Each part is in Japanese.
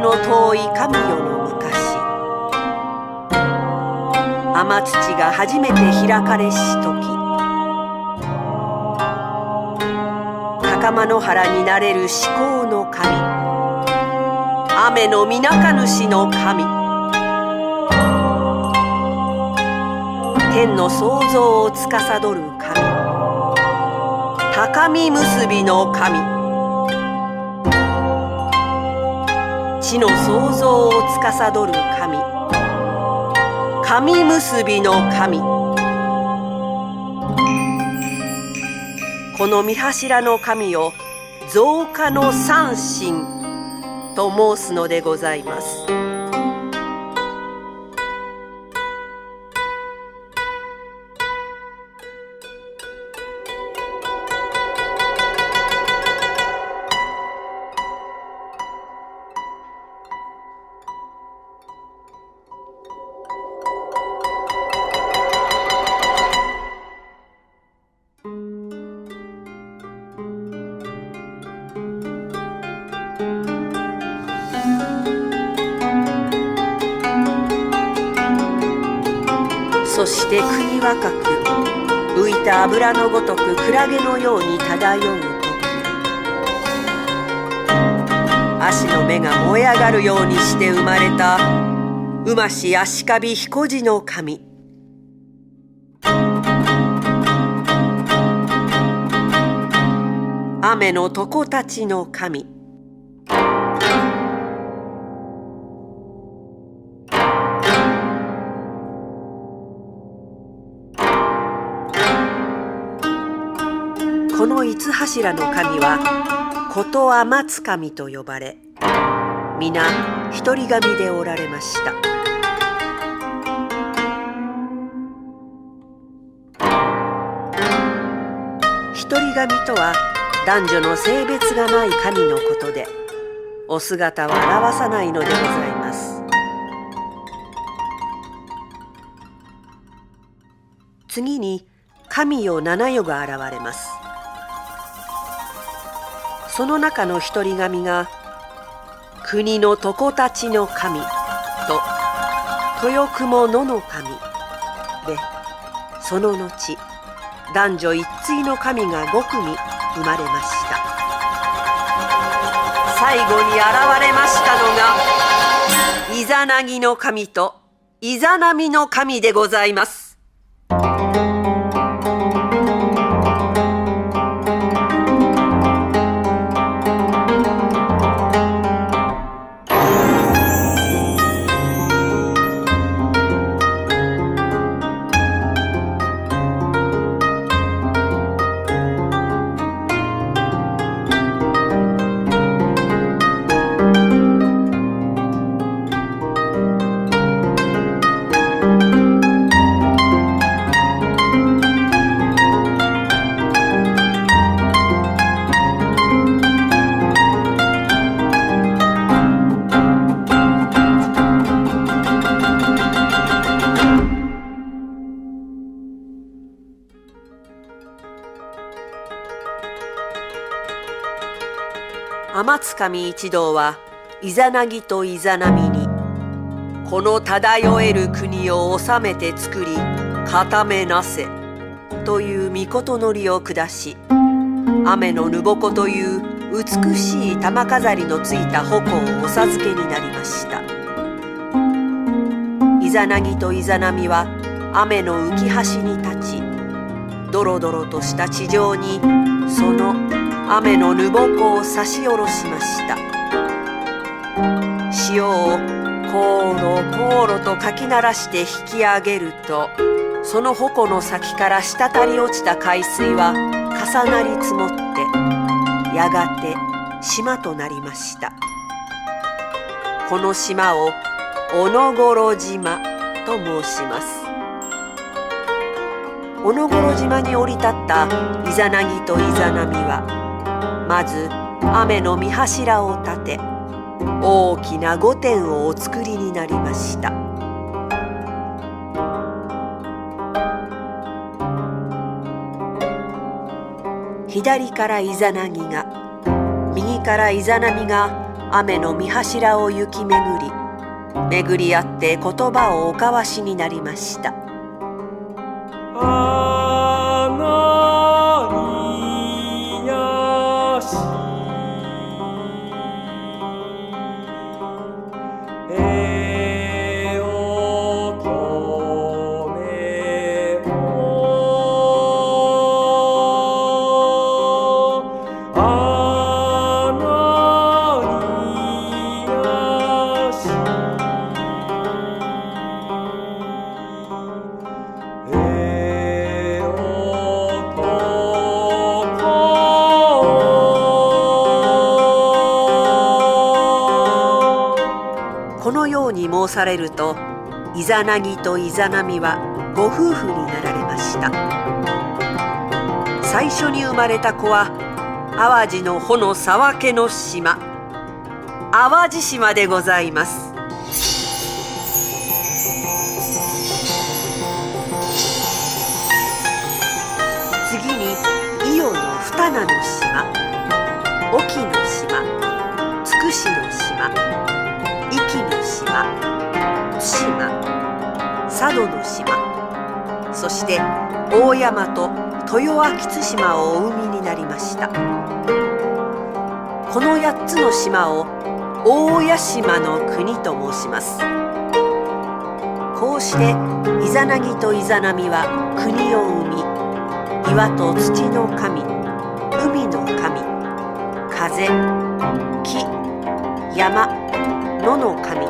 の遠い神代の昔、天土が初めて開かれし時、高間の原になれる至高の神、雨のみなか主の神、天の創造を司る神、高み結びの神、地の創造を司る神、神結びの神、この御柱の神を造化の三神と申すのでございます。そして国若く浮いた油のごとくクラゲのように漂う時、足の目が燃え上がるようにして生まれた馬し足首彦路の神、雨の床たちの神、この五柱の神はこと天津神と呼ばれ、皆一人神でおられました。一人神とは男女の性別がない神のことで、お姿は表さないのでございます。次に神代七代が現れます。その中の一人神が国の床たちの神と豊雲野の神で、その後男女一対の神が5組生まれました。最後に現れましたのがイザナギの神とイザナミの神でございます。天津神一同はイザナギとイザナミに、この漂える国を治めて作り固めなせという御事のりを下し、雨のぬぼこという美しい玉飾りのついた矛をお授けになりました。イザナギとイザナミは雨の浮き橋に立ち、ドロドロとした地上にその雨のぬぼこを差し下ろしました。潮をこーろこーろとかき鳴らして引き上げると、その矛の先から滴り落ちた海水は重なり積もって、やがて島となりました。この島をおのごろ島と申します。おのごろ島に降り立ったイザナギとイザナミは、まず雨の御柱を立て、大きな御殿をお作りになりました。左からイザナギが、右からイザナミが雨の御柱を行き巡り、巡り合って言葉をお交わしになりました。このように申されると、イザナギとイザナミはご夫婦になられました。最初に生まれた子は淡路の穂の沢家の島、淡路島でございます。次に伊予の二名の島、隠岐の島、筑紫の島、壱岐の島、対馬、佐渡の島、そして大山と豊明津島をお生みになりました。この8つの島を大屋島の国と申します。こうしてイザナギとイザナミは国を生み、岩と土の神、海の神、風、木、山、野の神、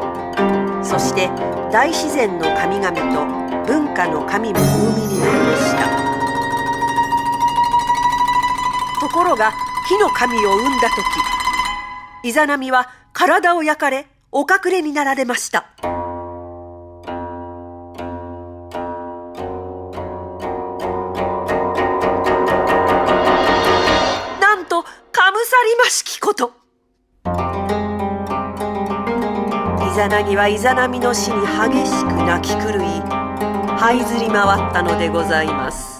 そして大自然の神々と文化の神もお生みになりました。ところが火の神を生んだ時、イザナミは体を焼かれお隠れになられました。なんとかむさりましきこと。イザナギはイザナミの死に激しく泣き狂い、這いずり回ったのでございます。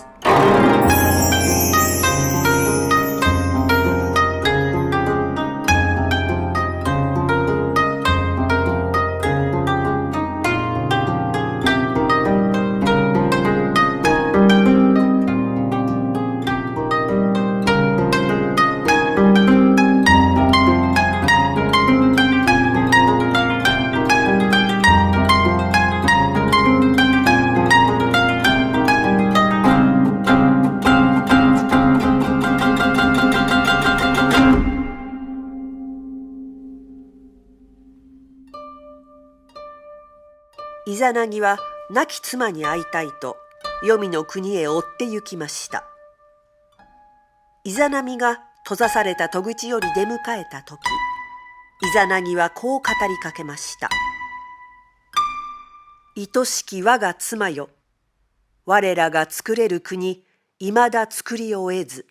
イザナギは亡き妻に会いたいと黄泉の国へ追って行きました。イザナミが閉ざされた戸口より出迎えた時、イザナギはこう語りかけました。愛しき我が妻よ、我らが作れる国いまだ作りを得ず、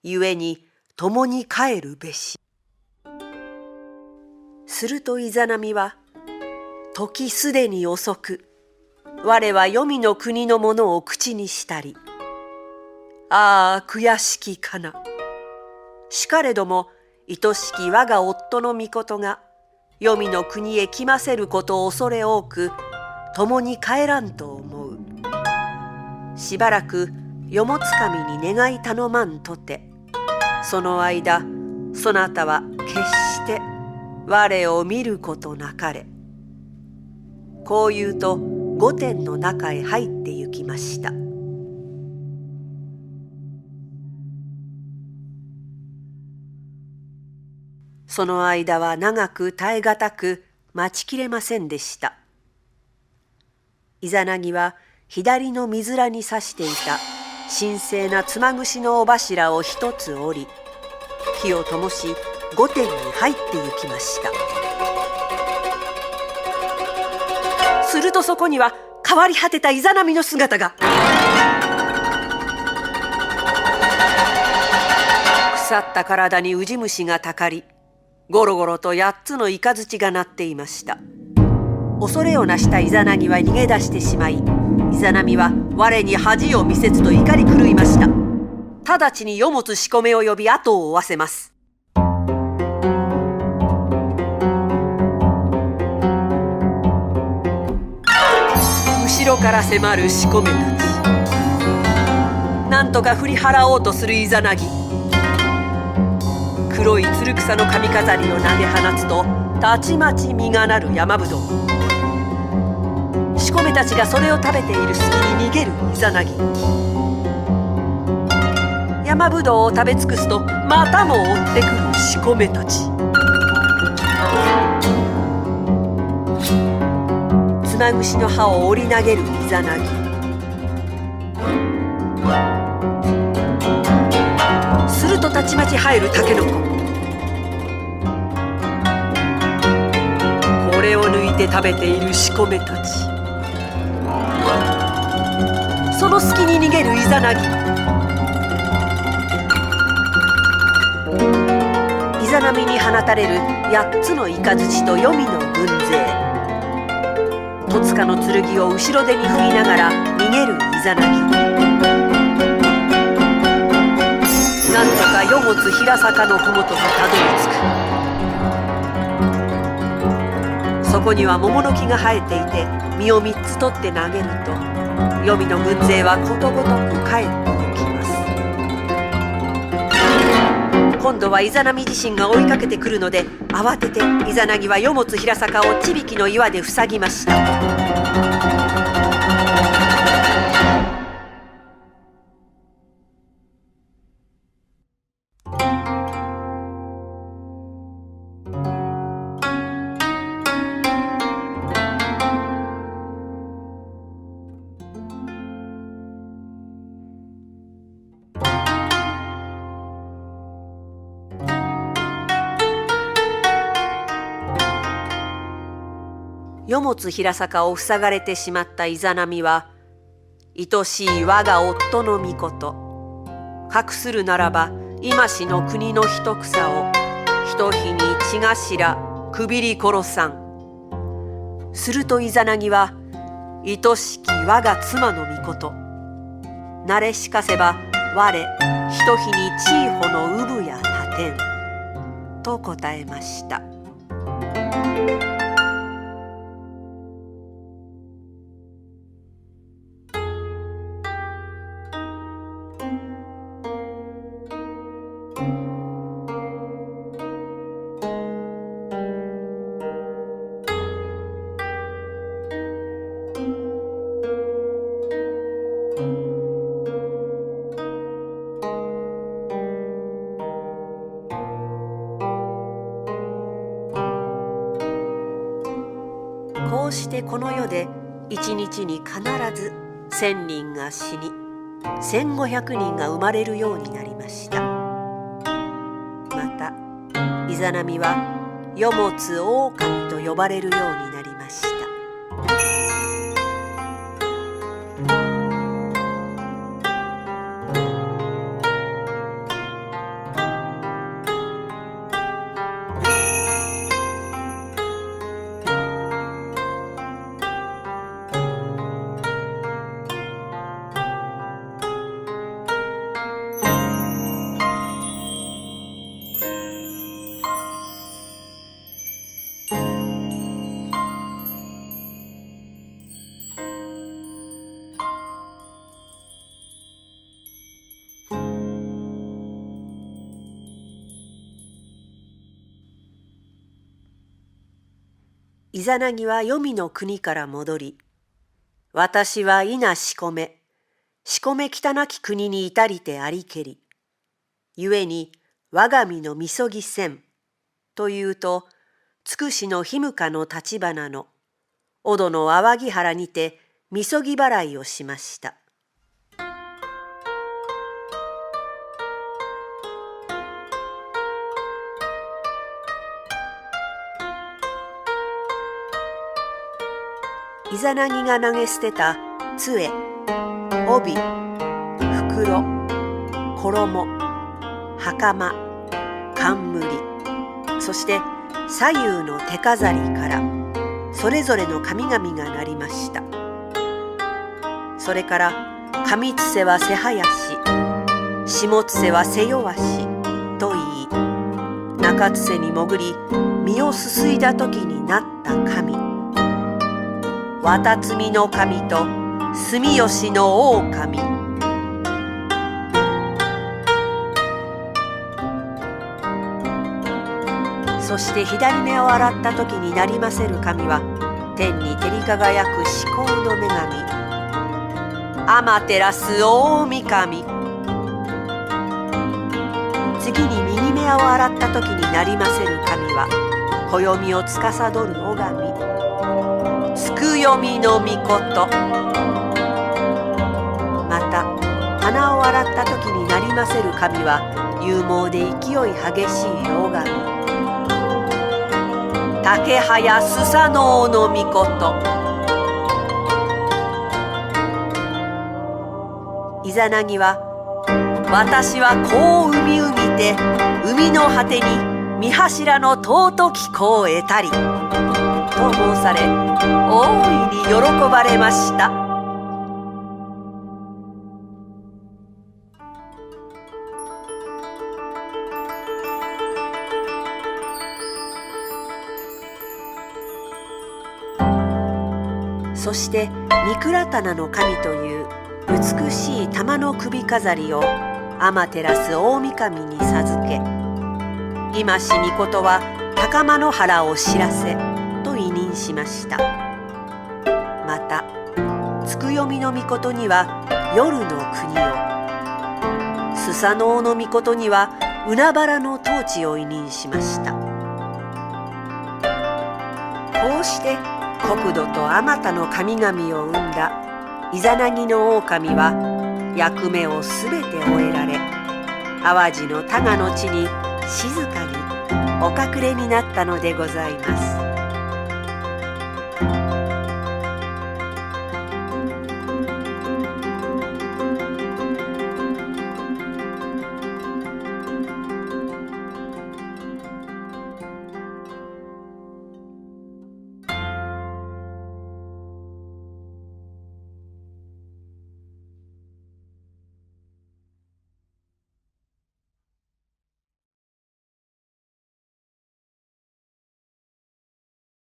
故に共に帰るべし。するとイザナミは、時すでに遅く、我は黄泉の国のものを口にしたり、ああ悔しきかな。しかれども愛しき我が夫の御事が黄泉の国へ来ませることを恐れ多く、共に帰らんと思う。しばらくよもつかみに願い頼まんとて、その間そなたは決して我を見ることなかれ。こう言うと御殿の中へ入って行きました。その間は長く耐え難く待ちきれませんでした。イザナギは左の水面に刺していた神聖な妻串の尾柱を一つ折り、火を灯し御殿に入って行きました。するとそこには変わり果てたイザナミの姿が。腐った体にウジ虫がたかり、ゴロゴロと8つのイカズチが鳴っていました。恐れをなしたイザナギは逃げ出してしまい、イザナミは我に恥を見せずと怒り狂いました。直ちに世物しこめを呼び後を追わせます。後ろから迫るしこめたち。なんとか振り払おうとするイザナギ。黒いつる草の髪飾りを投げ放つとたちまち実がなる山ぶどう。しこめたちがそれを食べている隙に逃げるイザナギ。山ぶどうを食べ尽くすとまたも追ってくるしこめたち。つまぐしの葉を折り投げるイザナギ。するとたちまち生えるタケノコ。これを抜いて食べているしこめたち。その隙に逃げるイザナギ。イザナミに放たれる8つのイカズチと黄泉の軍勢。戸塚の剣を後ろ手に振りながら逃げるイザナギ。なんとかよもつ平坂のふもとにたどり着く。そこには桃の木が生えていて、実を3つ取って投げると黄泉の軍勢はことごとく帰っておきます。今度はイザナミ自身が追いかけてくるので、慌ててイザナギはよもつ平坂をちびきの岩で塞ぎました。よもつ平坂を塞がれてしまったイザナミは、愛しい我が夫の御事、かくするならば今しの国の一草をひと日に血頭くびり殺さん。するとイザナギは、愛しき我が妻の御事、慣れしかせば我ひと日に地位ほの産や立てんと答えました。こうしてこの世で一日に必ず1000人が死に1500人が生まれるようになりました。またイザナミはよもつ狼と呼ばれるようになりました。イザナギは黄泉の国から戻り、私は稲しこめ汚き国に至りてありけり、故に我が身のみそぎせん、というと、つくしのひむかの立花の、おどの淡木原にてみそぎ払いをしました。イザナギが投げ捨てた杖、帯、袋、衣、袴、冠、そして左右の手飾りからそれぞれの神々がなりました。それから上つせは背囃子、下つせは背弱しと言い、中つせに潜り身をすすいだ時になった神、わたつみの神と住吉の狼。そして左目を洗った時になりませる神は、天に照り輝く至高の女神、天照大神。次に右目を洗った時になりませる神は、暦を司る女神、つくよみのみこと。また鼻を洗った時になりませる神は、勇猛で勢い激しい大神、竹早スサノオのみこと。イザナギは、私はこう海て海の果てに三柱の尊き子を得たりと申され、大いに喜ばれました。そしてミクラタナの神という美しい玉の首飾りを天照大神に授け、今しみことは高間の原を知らせと委任しました。またつくよみのみことには夜の国を、スサノオのみことには海原の統治を委任しました。こうして国土とあまたの神々を生んだイザナギの狼は役目をすべて終えられ、淡路の多賀の地に静かにお隠れになったのでございます。